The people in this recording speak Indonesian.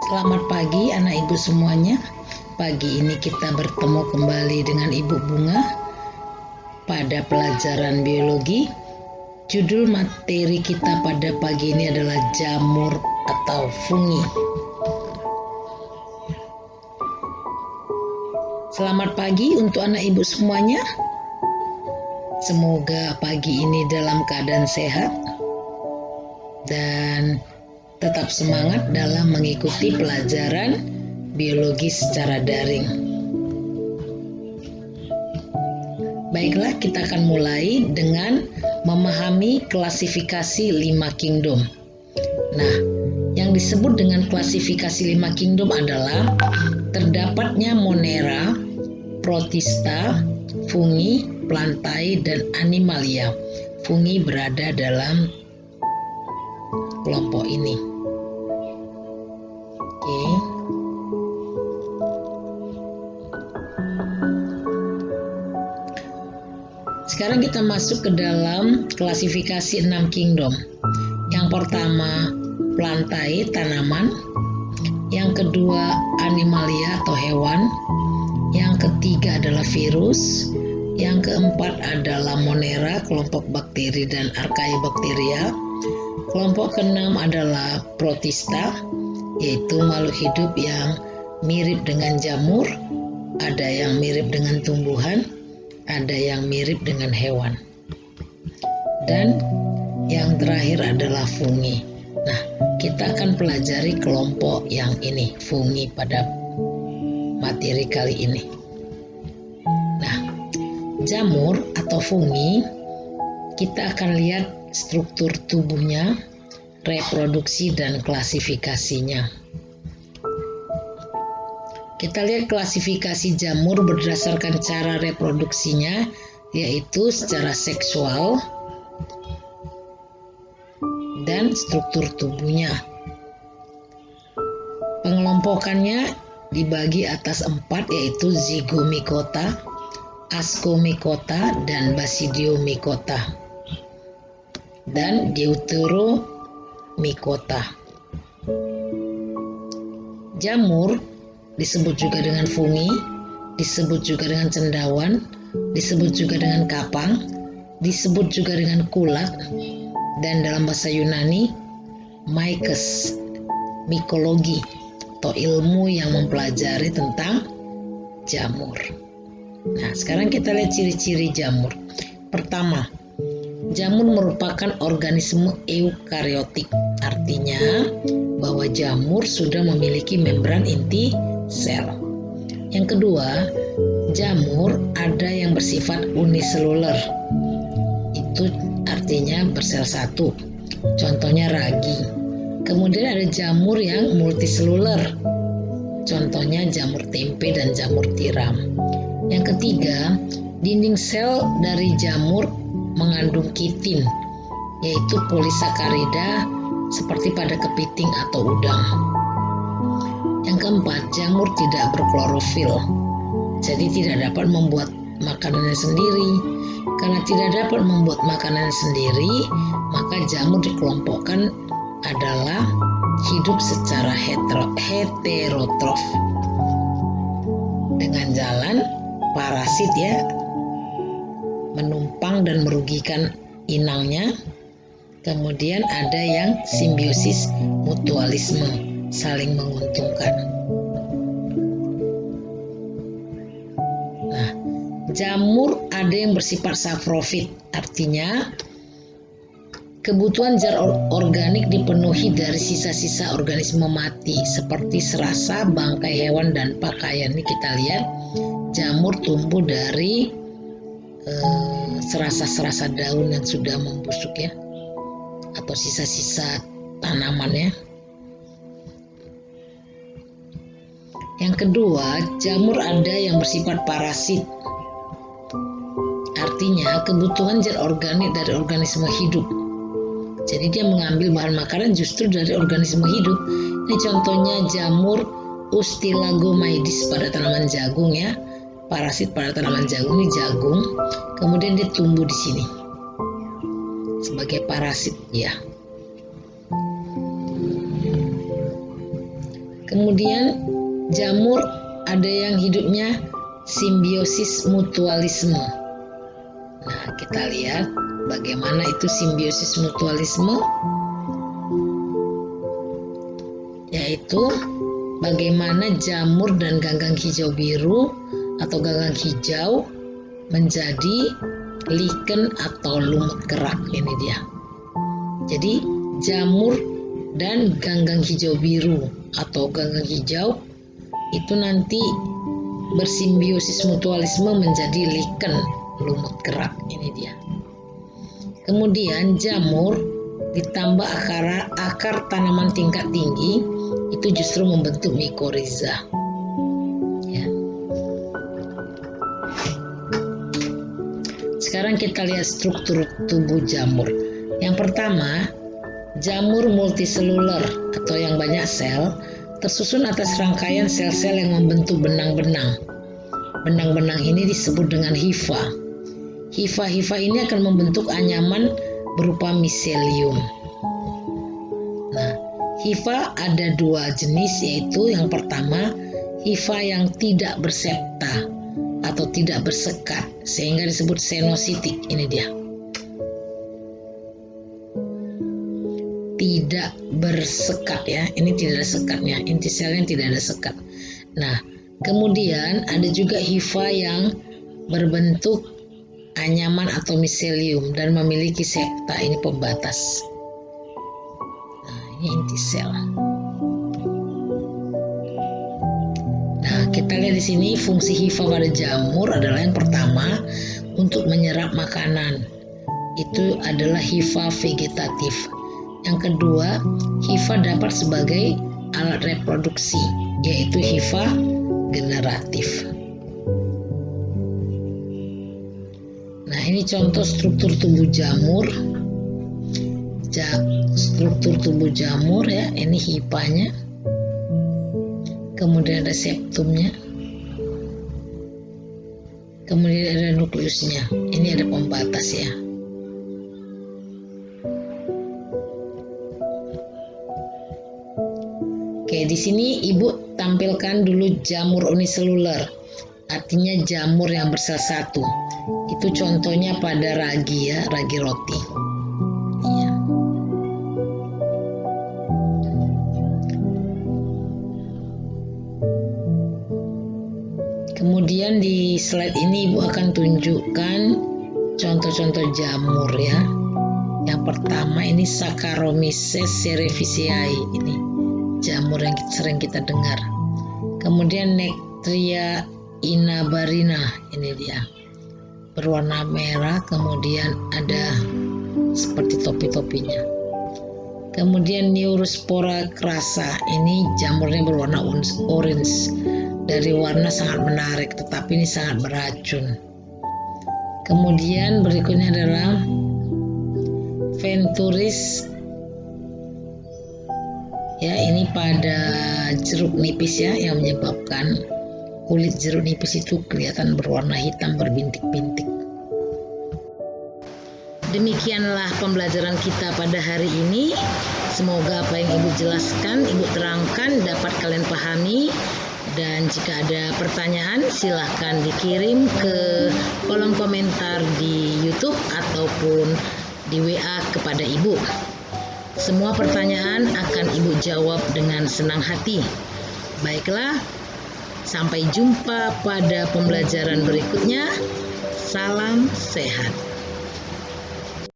Selamat pagi anak ibu semuanya. Pagi ini kita bertemu kembali dengan Ibu Bunga pada pelajaran biologi. Judul materi kita pada pagi ini adalah jamur atau fungi. Selamat pagi untuk anak ibu semuanya. Semoga pagi ini dalam keadaan sehat dan tetap semangat dalam mengikuti pelajaran biologi secara daring. Baiklah, kita akan mulai dengan memahami klasifikasi 5 kingdom. Nah, yang disebut dengan klasifikasi 5 kingdom adalah terdapatnya Monera, Protista, fungi, plantae, dan animalia. Fungi berada dalam kelompok ini. Oke. Sekarang kita masuk ke dalam klasifikasi 6 kingdom. Yang pertama plantae, tanaman. Yang kedua animalia atau hewan. Yang ketiga adalah virus. Yang keempat adalah Monera, kelompok bakteri dan Archaebacteria. Kelompok keenam adalah Protista, yaitu makhluk hidup yang mirip dengan jamur, ada yang mirip dengan tumbuhan, ada yang mirip dengan hewan. Dan yang terakhir adalah fungi. Nah, kita akan pelajari kelompok yang ini, fungi, pada materi kali ini. Nah, jamur atau fungi, kita akan lihat struktur tubuhnya, reproduksi dan klasifikasinya. Kita lihat klasifikasi jamur berdasarkan cara reproduksinya, yaitu secara seksual dan struktur tubuhnya. Pengelompokannya dibagi atas 4, yaitu Zygomicota, Ascomycota, dan Basidiomycota, dan Deuteromycota. Jamur disebut juga dengan fungi, disebut juga dengan cendawan, disebut juga dengan kapang, disebut juga dengan kulat, dan dalam bahasa Yunani Mycos, mikologi atau ilmu yang mempelajari tentang jamur. Nah, sekarang kita lihat ciri-ciri jamur. Pertama, jamur merupakan organisme eukariotik, artinya bahwa jamur sudah memiliki membran inti sel. Yang kedua, jamur ada yang bersifat uniseluler, itu artinya bersel satu, contohnya ragi. Kemudian ada jamur yang multiseluler, contohnya jamur tempe dan jamur tiram. Yang ketiga, dinding sel dari jamur mengandung kitin, yaitu polisakarida seperti pada kepiting atau udang. Yang keempat, jamur tidak berklorofil, jadi tidak dapat membuat makanannya sendiri. Karena tidak dapat membuat makanannya sendiri, maka jamur dikelompokkan adalah hidup secara heterotrof dengan jalan parasit, ya, menumpang dan merugikan inangnya. Kemudian ada yang simbiosis mutualisme, saling menguntungkan. Nah, jamur ada yang bersifat saprofit, artinya kebutuhan zat organik dipenuhi dari sisa-sisa organisme mati seperti serasa, bangkai hewan, dan pakaian. Ini kita lihat jamur tumbuh dari serasa-serasa daun yang sudah membusuk, ya, atau sisa-sisa tanamannya. Yang kedua, jamur ada yang bersifat parasit, artinya kebutuhan zat organik dari organisme hidup. Jadi dia mengambil bahan makanan justru dari organisme hidup. Ini contohnya jamur Ustilagomaides pada tanaman jagung, ya. Parasit pada tanaman jagung, ini jagung. Kemudian dia tumbuh di sini sebagai parasit, ya. Kemudian jamur ada yang hidupnya simbiosis mutualisme. Nah, kita lihat bagaimana itu simbiosis mutualisme, yaitu bagaimana jamur dan ganggang hijau biru atau ganggang hijau menjadi lichen atau lumut kerak. Ini dia. Jadi jamur dan ganggang hijau biru atau ganggang hijau itu nanti bersimbiosis mutualisme menjadi lichen, lumut kerak. Ini dia. Kemudian jamur ditambah akar tanaman tingkat tinggi itu justru membentuk mikoriza. Ya. Sekarang kita lihat struktur tubuh jamur. Yang pertama, jamur multiseluler atau yang banyak sel tersusun atas rangkaian sel-sel yang membentuk benang-benang. Benang-benang ini disebut dengan hifa. Hifa-hifa ini akan membentuk anyaman berupa miselium. Nah, hifa ada dua jenis, yaitu yang pertama hifa yang tidak bersepta atau tidak bersekat sehingga disebut senositik. Ini dia. Tidak bersekat ya, ini tidak ada sekatnya, inti selnya tidak ada sekat. Nah, kemudian ada juga hifa yang berbentuk anyaman atau miselium dan memiliki septa, ini pembatas. Nah, ini inti sel. Nah, kita lihat di sini fungsi hifa pada jamur adalah yang pertama untuk menyerap makanan. Itu adalah hifa vegetatif. Yang kedua, hifa dapat sebagai alat reproduksi, yaitu hifa generatif. Nah, ini contoh struktur tubuh jamur. Struktur tubuh jamur ya, ini hifanya. Kemudian ada septumnya. Kemudian ada nukleusnya. Ini ada pembatas ya. Oke, di sini Ibu tampilkan dulu jamur uniseluler, artinya jamur yang bersel satu. Itu contohnya pada ragi ya, ragi roti. Ya. Kemudian di slide ini Ibu akan tunjukkan contoh-contoh jamur ya. Yang pertama ini Saccharomyces cerevisiae, ini jamur yang sering kita dengar. Kemudian Nectria innabarina, ini dia, berwarna merah, kemudian ada seperti topi-topinya. Kemudian Neurospora crassa, ini jamurnya berwarna orange, dari warna sangat menarik, tetapi ini sangat beracun. Kemudian berikutnya adalah Venthuris. Ya, ini pada jeruk nipis ya, yang menyebabkan kulit jeruk nipis itu kelihatan berwarna hitam berbintik-bintik. Demikianlah pembelajaran kita pada hari ini. Semoga apa yang Ibu jelaskan, Ibu terangkan dapat kalian pahami. Dan jika ada pertanyaan, silahkan dikirim ke kolom komentar di YouTube ataupun di WA kepada Ibu. Semua pertanyaan akan Ibu jawab dengan senang hati. Baiklah, sampai jumpa pada pembelajaran berikutnya. Salam sehat.